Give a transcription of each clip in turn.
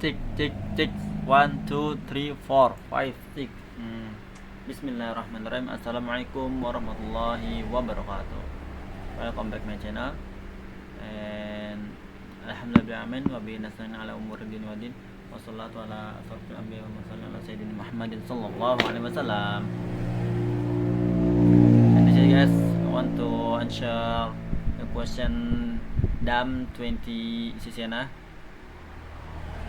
Cek cek cek 1 2 3 4 5 6. Bismillahirrahmanirrahim. Assalamualaikum warahmatullahi wabarakatuh. Welcome back my channel. And alhamdulillah amin wa bihi nasta'in ala umuri din wa din. Wassalatu ala asrofil anbiya wa mursalin ala sayyidina Muhammadin sallallahu alaihi wasallam. And this is guys, I want to answer the question DAM 20 Sisiana.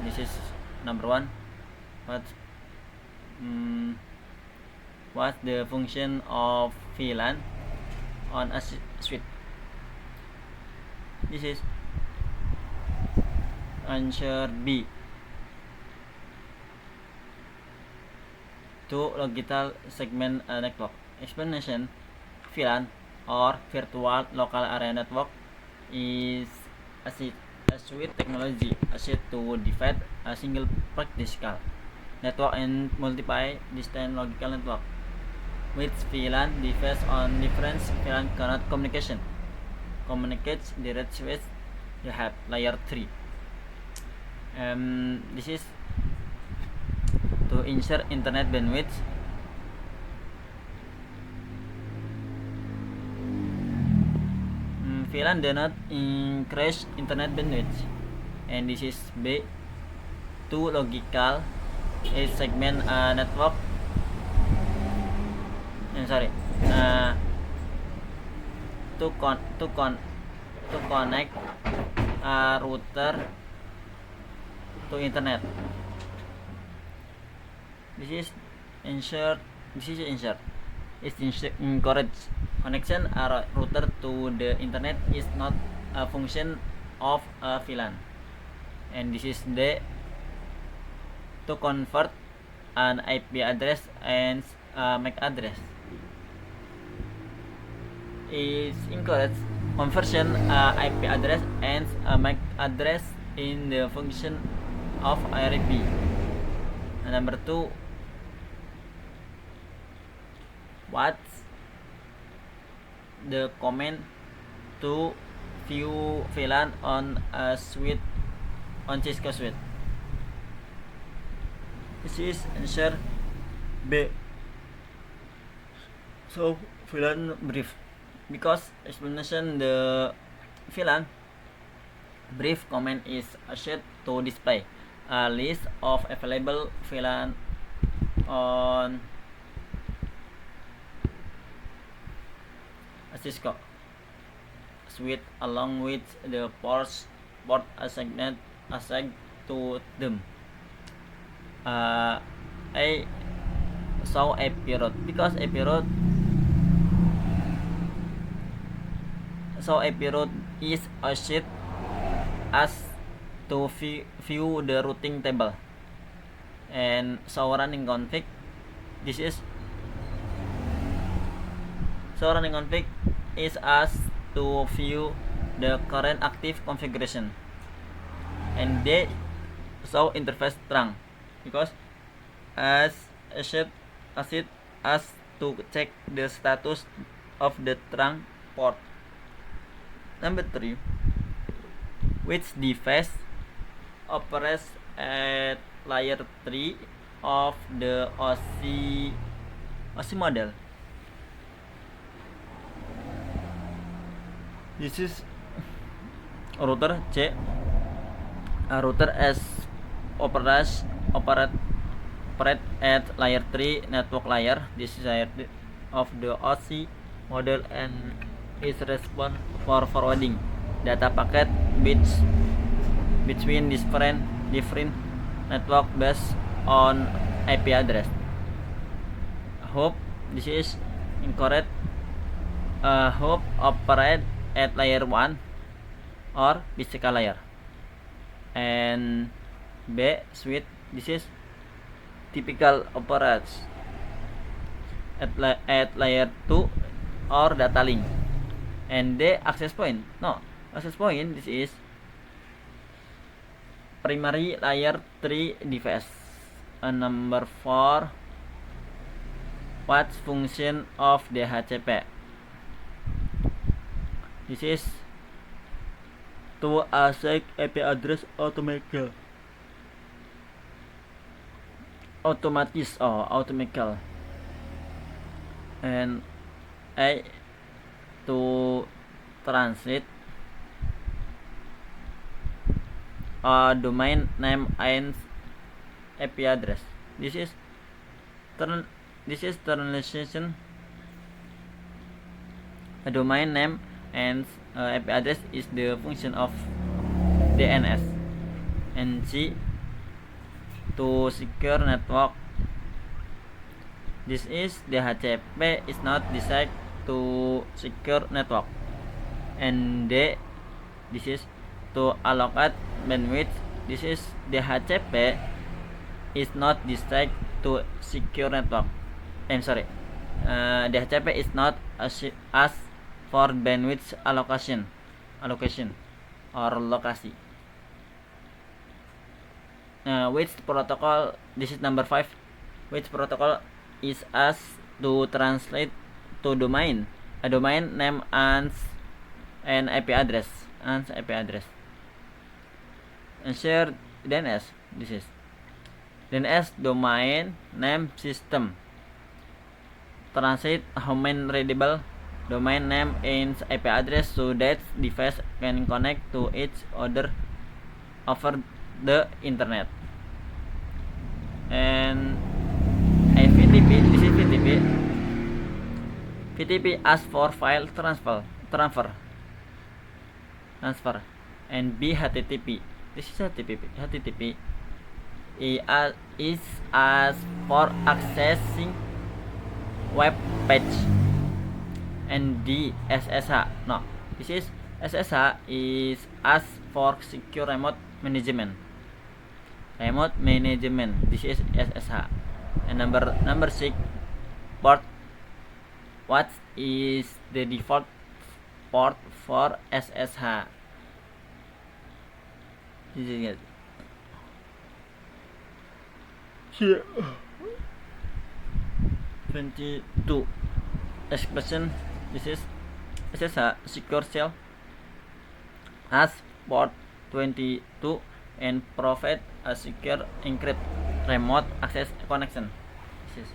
This is number one. What's the function of VLAN on a switch? This is answer B. To logical segment network. Explanation: VLAN or virtual local area network is a switch technology used to divide a single physical network and multiply distant logical network. With VLAN device on different VLAN cannot communicates direct switch. You have layer 3. This is to ensure internet bandwidth. VLAN do not increase internet bandwidth. And this is B. To logical a segment network. To connect a router to internet. This is ensure. It's encouraged. Connection a router to the internet is not a function of a VLAN. And this is D. To convert an IP address and MAC address is encouraged. Conversion IP address and MAC address in the function of IRP. And number 2, what's the command to view VLAN on a switch on Cisco switch? This is answer B. So VLAN brief, because explanation the VLAN brief command is used to display a list of available VLAN on a Cisco switch along with the port assigned to them. I saw IP route, because IP route is used as to view the routing table. And so running config, this is running config is asked to view the current active configuration. And they show interface trunk, because as to check the status of the trunk port. Number 3, which device operates at layer 3 of the OSI model? This is router C. A router as operate at layer 3 network layer. This is layer 3 of the OSI model and is responsible for forwarding data packet between different network based on IP address. I hope this is incorrect. Hope operate at layer 1 or physical layer. And B, switch, this is typical operates at layer 2 or data link. And D, access point, this is primary layer 3 device. And number 4, what's function of DHCP? This is to assign IP address automatically. automatis or automatical, and A to translate a domain name and IP address. This is translation. A domain name and IP address is the function of DNS. And C to secure network. This is DHCP is not designed to secure network. And D, this is to allocate bandwidth. This is DHCP is not designed to secure network. DHCP is not as for bandwidth allocation or location. Which protocol? This is number 5. Which protocol is asked to translate to domain a domain name and an IP address and share DNS. This is DNS domain name system. Translate human readable domain name and IP address so that device can connect to each other over the internet. And VTP, this is VTP. VTP asks for file transfer. And B, HTTP. This is HTTP is asked for accessing web page. And D, SSH. No, this is SSH is asked for secure remote management. This is SSH. And number 6, port. What is the default port for SSH? This is it. 22 expression. This is SSH secure shell has port 22 and provide a secure encrypt remote access connection. This is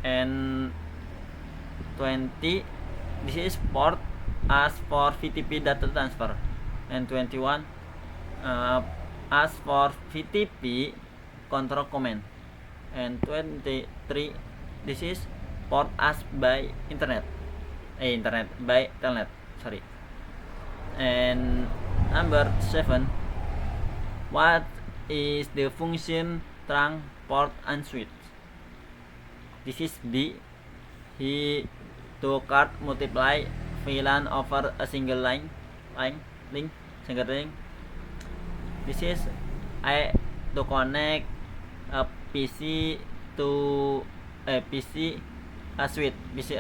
and 20, this is port as for VTP data transfer, and 21 as for VTP control command, and 23, this is port as by internet by telnet, sorry. And number 7, what is the function trunk port and switch? This is B. He to card multiply VLAN over a single link. This is I to connect a PC to a PC a switch. This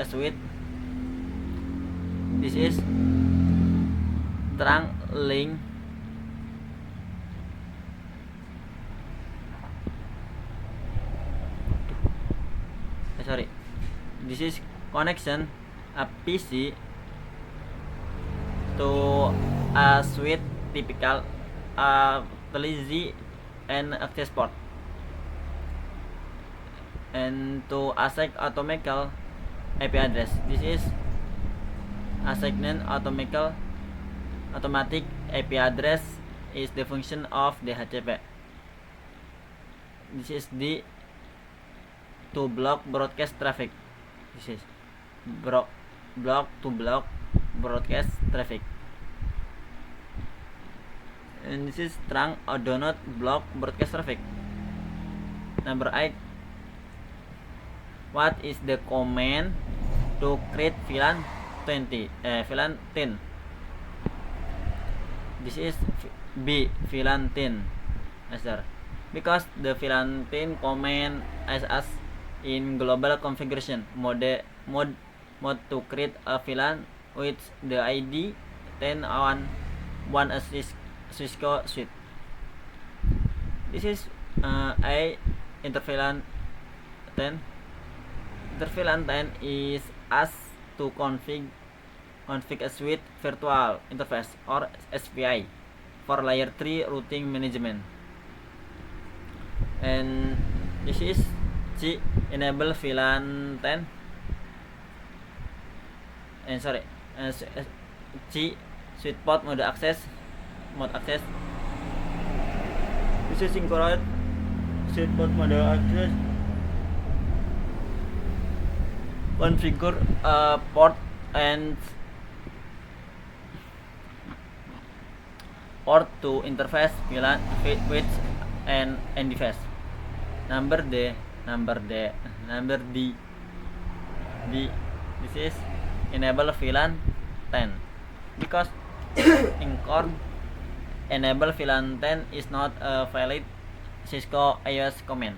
is trunk link. This is connection a PC to a switch, typical television and access port, and to assign automatic IP address. This is assign automatic IP address is the function of DHCP. This is the to block broadcast traffic. This is block broadcast traffic. And this is trunk or do not block broadcast traffic. Number 8, what is the command to create VLAN 10? This is B, VLAN 10. Answer. Because the VLAN 10 command is as in global configuration mode to create a VLAN with the ID 10 on one Cisco suite. This is a interVLAN 10. InterVLAN 10 is asked to configure a suite virtual interface or SVI for layer 3 routing management. And This is C. Enable VLAN 10. C. Sweet spot mode access. This is incorrect. Sweet spot mode access. Configure port and port to interface VLAN with and device. Number D. This is enable VLAN 10 because in core enable VLAN 10 is not a valid Cisco iOS command.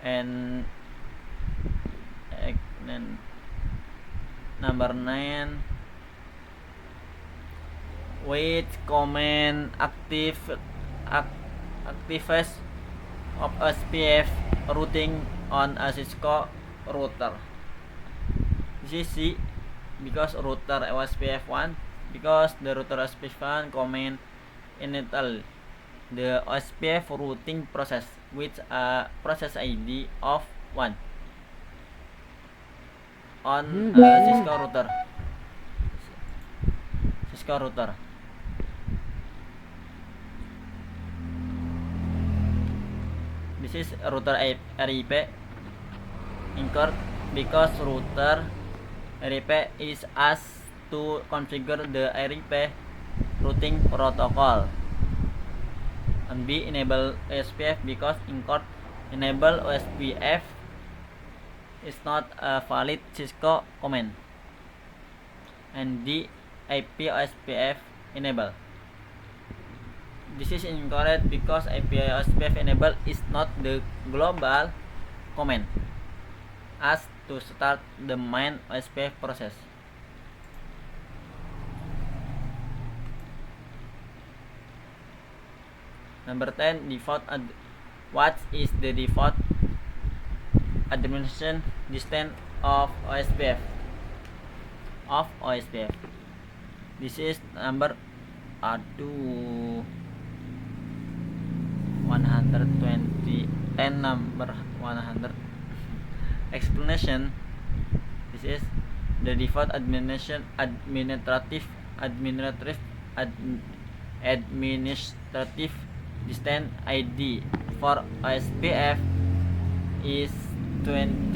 And number 9, which command activates of SPF routing on a Cisco router. This is C, because router OSPF 1, because the router OSPF 1 command enable the OSPF routing process with a process ID of 1 on Cisco router. This is router RIP incorrect because router RIP is asked to configure the RIP routing protocol. And B, enable OSPF because incorrect. Enable OSPF is not a valid Cisco command. And D, IP OSPF enable. This is incorrect because IP OSPF enable is not the global command asked to start the main OSPF process. Number 10, what is the default administration distance of OSPF? This is number 120 10 number 100. Explanation. This is the default administrative distance ID for OSPF is 10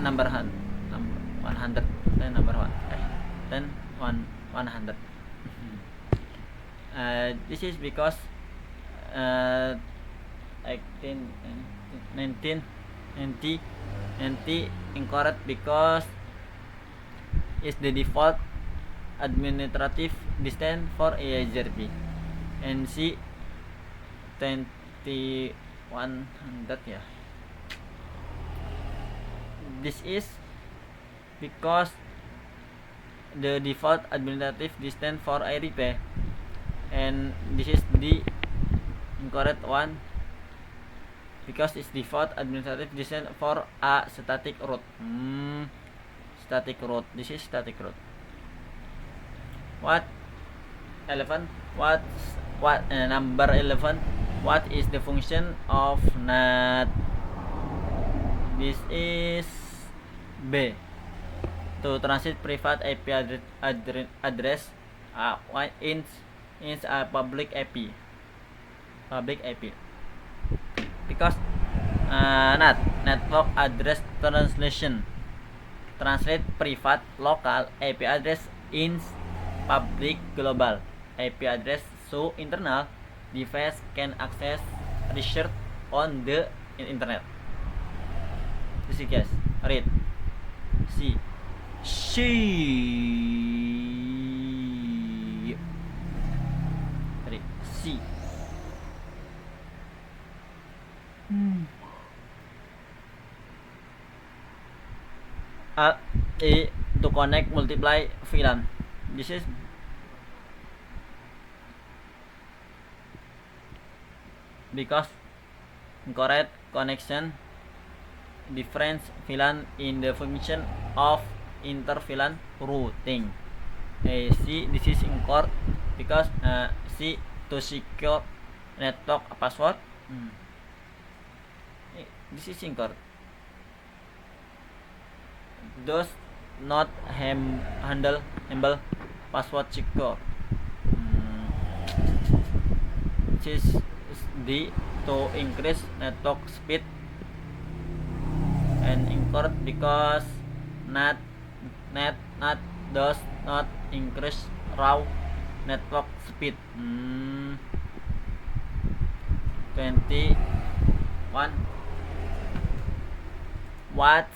number 100 10 number 100. This is because 19 incorrect because is the default administrative distance for AZRP. And C 2100 ya. This is because the default administrative distance for RIP, and this is the incorrect one because it's default administrative distance for a static route. This is static route. Number 11, what is the function of NAT? This is B, to translate private IP address in a public IP. Because NAT, network address translation, translate private local IP address in public global IP address, so internal device can access research on the internet. This is guys, read. C. Read C. A to connect multiply VLAN. This is because incorrect connection difference VLAN in the function of inter VLAN routing. C, this is incorrect because C, to secure network password. This is incorrect. Does not handle password secure. This is D, to increase network speed, and incorrect because not does not increase raw network speed. 21. What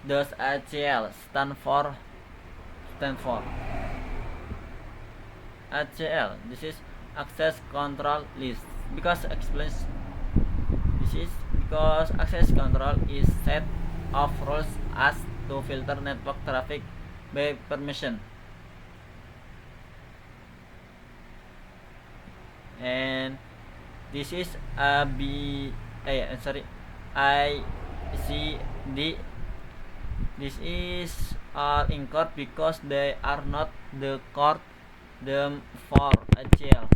does ACL stand for? ACL, this is access control list. Because access control is set of rules as to filter network traffic by permission. And this is I, C, D. This is all incorrect because they are not the core them for ACL.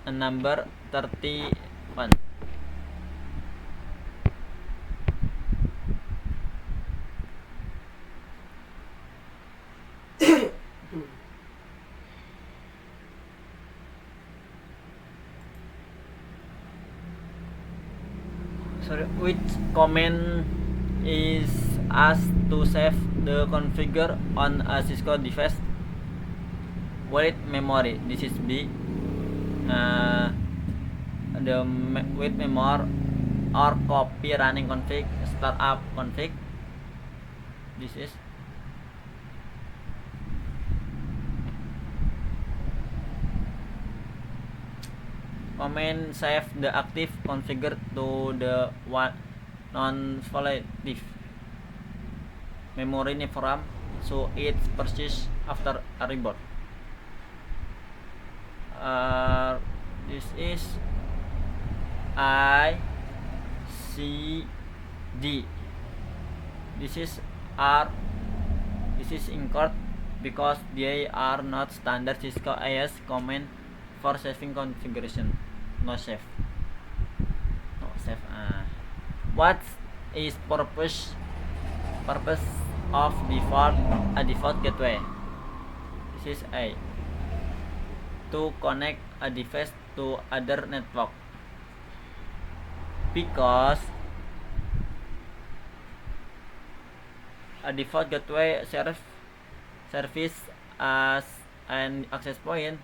And number 31. Which command is asked to save the configure on a Cisco device? With memory, this is B. The with memory or copy running config, startup config. This is command save the active configure to the non-volatile memory name RAM, so it persists after a reboot. This is I, C, D. This is R. This is incorrect because they are not standard Cisco AS command for saving configuration. No save. What is purpose of a default gateway? This is A, to connect a device to other network, because a default gateway service as an access point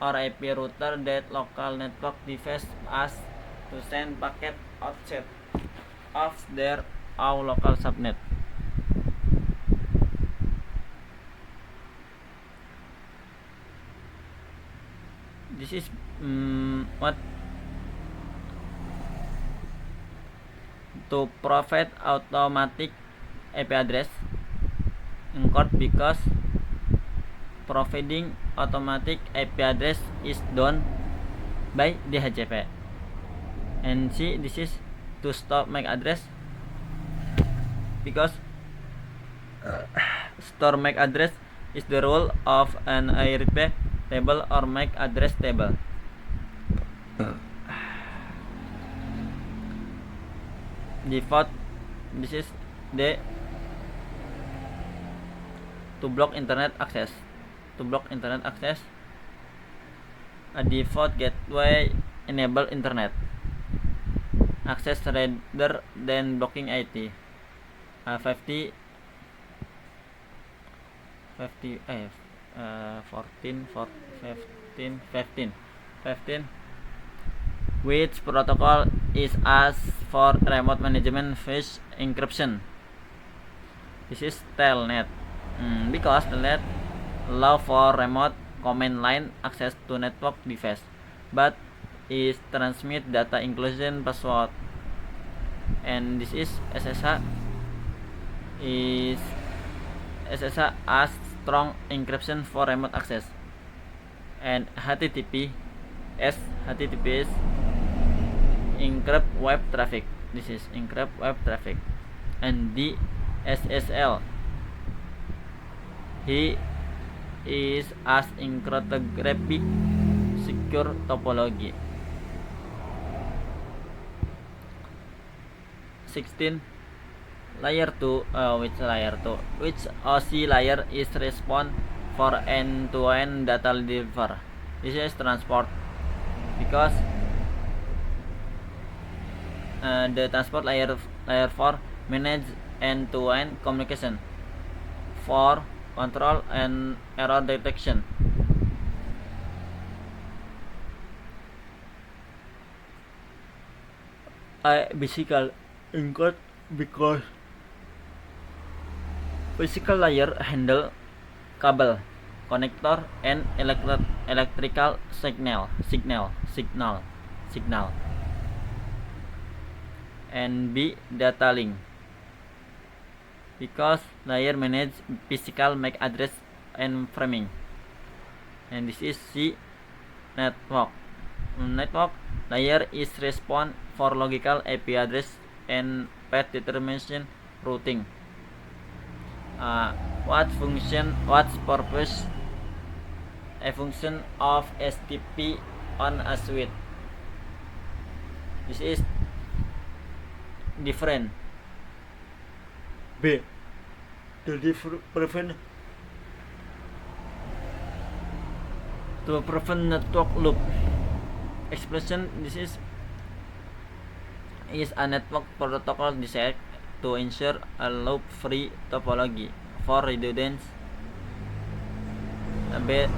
or IP router that local network device as to send packet outside of their own local subnet. This is what to provide automatic IP address. Incorrect because providing automatic IP address is done by DHCP. And C, this is to store MAC address, because store MAC address is the role of an IRP table or MAC address table. Default, this is the to block internet access. A default gateway enable internet access rather than blocking IT. 15 which protocol is asked for remote management phase encryption? This is telnet, because telnet allow for remote command line access to network device, but is transmit data inclusion password. And this is SSH as strong encryption for remote access. And HTTPS encrypt web traffic. This is encrypt web traffic. And the SSL He is as in cryptographic secure topology. 16. Layer 2, which OSI layer is response for end-to-end data deliver. This is transport, because the transport layer 4 manage end-to-end communication for control and error detection. Physical encode, because physical layer handle cable, connector, and electrical signal. And B, data link, because layer manage physical MAC address and framing. And this is C, network. Network layer is response for logical IP address and path determination routing. What purpose a function of STP on a switch? This is different. B, to prevent network loop. Expression, this is a network protocol designed to ensure a loop-free topology for redundant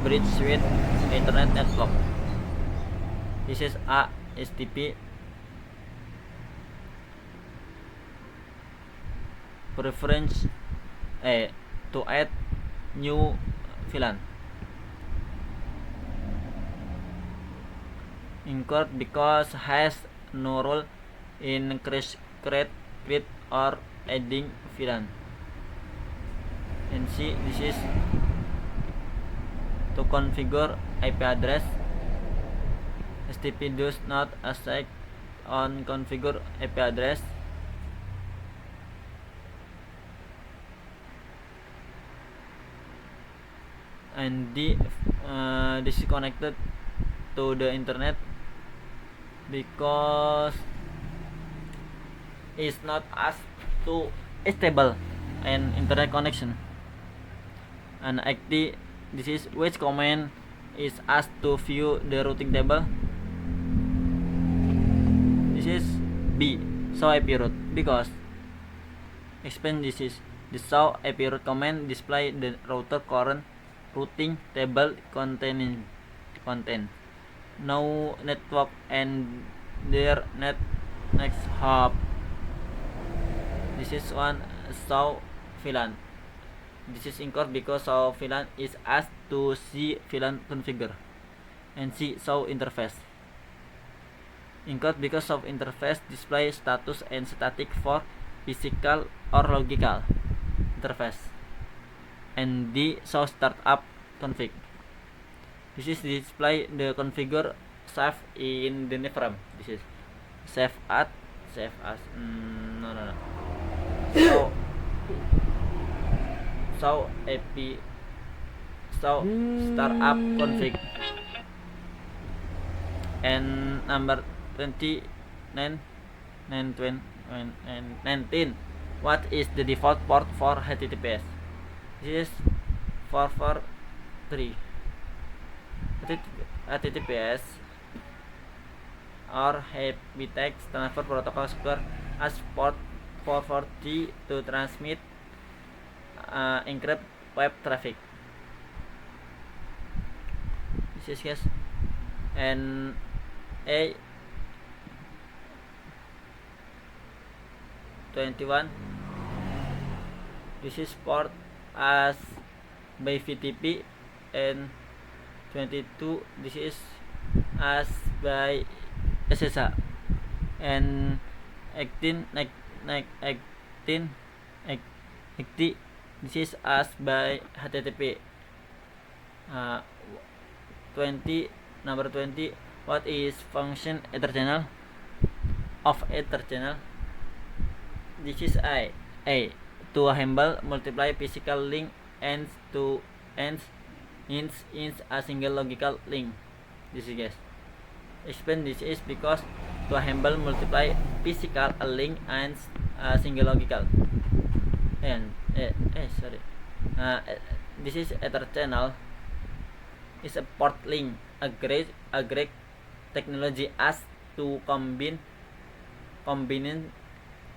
bridge with Ethernet network. This is a STP. Preference to add new VLAN. Incurred because has no role in create or adding VLAN. And C, this is to configure IP address. STP does not accept on configure IP address. And D, this is connected to the internet because it's not as to stable and internet connection. And XD, this is which command is asked to view the routing table. This is B, show IP route, because explain, this is the show IP route command display the router current routing table containing content no network and their next hop. This is one show VLAN. This is incorrect because show VLAN is asked to see VLAN configure. And C, show interface. Incorrect because show interface display status and static for physical or logical interface. And D, show startup config. This is display the configure save in the frame. This is save as no. So AP startup config. And number 19. What is the default port for HTTPS? This is 443. HTTPS or Hypertext Transfer Protocol Software as port 440 to transmit encrypt web traffic. This is guys. And A 21. This is port as by VTP. And 22, this is as by SSH. And 18, this is as by HTTP. 20, number 20, what is function Ether channel of Ether channel? This is A to handle multiply physical link ends in a single logical link. This is guys. Explain this is because to handle multiply physical a link ends a single logical. And sorry. This is Ether channel is a port link, a great technology as to combining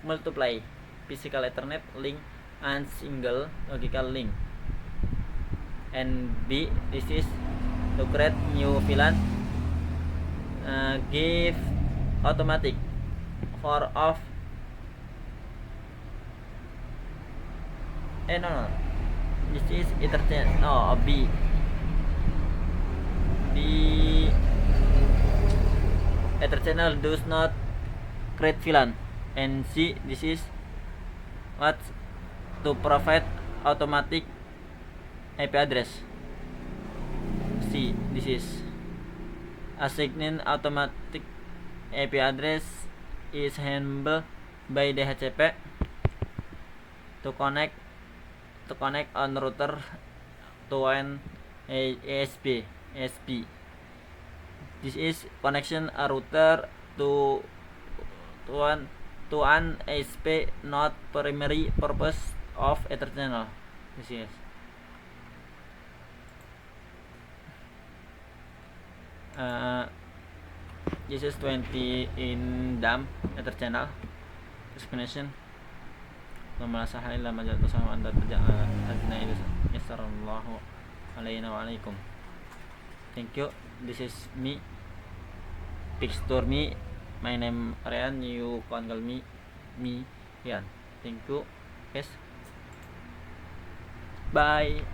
multiply physical Ethernet link and single logical link. And B, this is to create new VLAN, give automatic for off. No. This is Ethernet. No, B. Ether channel does not create VLAN. And C, this is what to provide automatic IP address. C, this is assigning automatic IP address is handled by DHCP to connect on router to an ASP. This is connection a router to an ASP, not primary purpose of Ether channel. This is this is 20 in DAM Ether channel explanation. Lama sahai lama jatuh sama anda terjangan adina itu yasarallahu alaina wa alaikum. Thank you. This is me, Pixtur me. My name Ryan. You can call me Ryan. Thank you. Yes. Bye.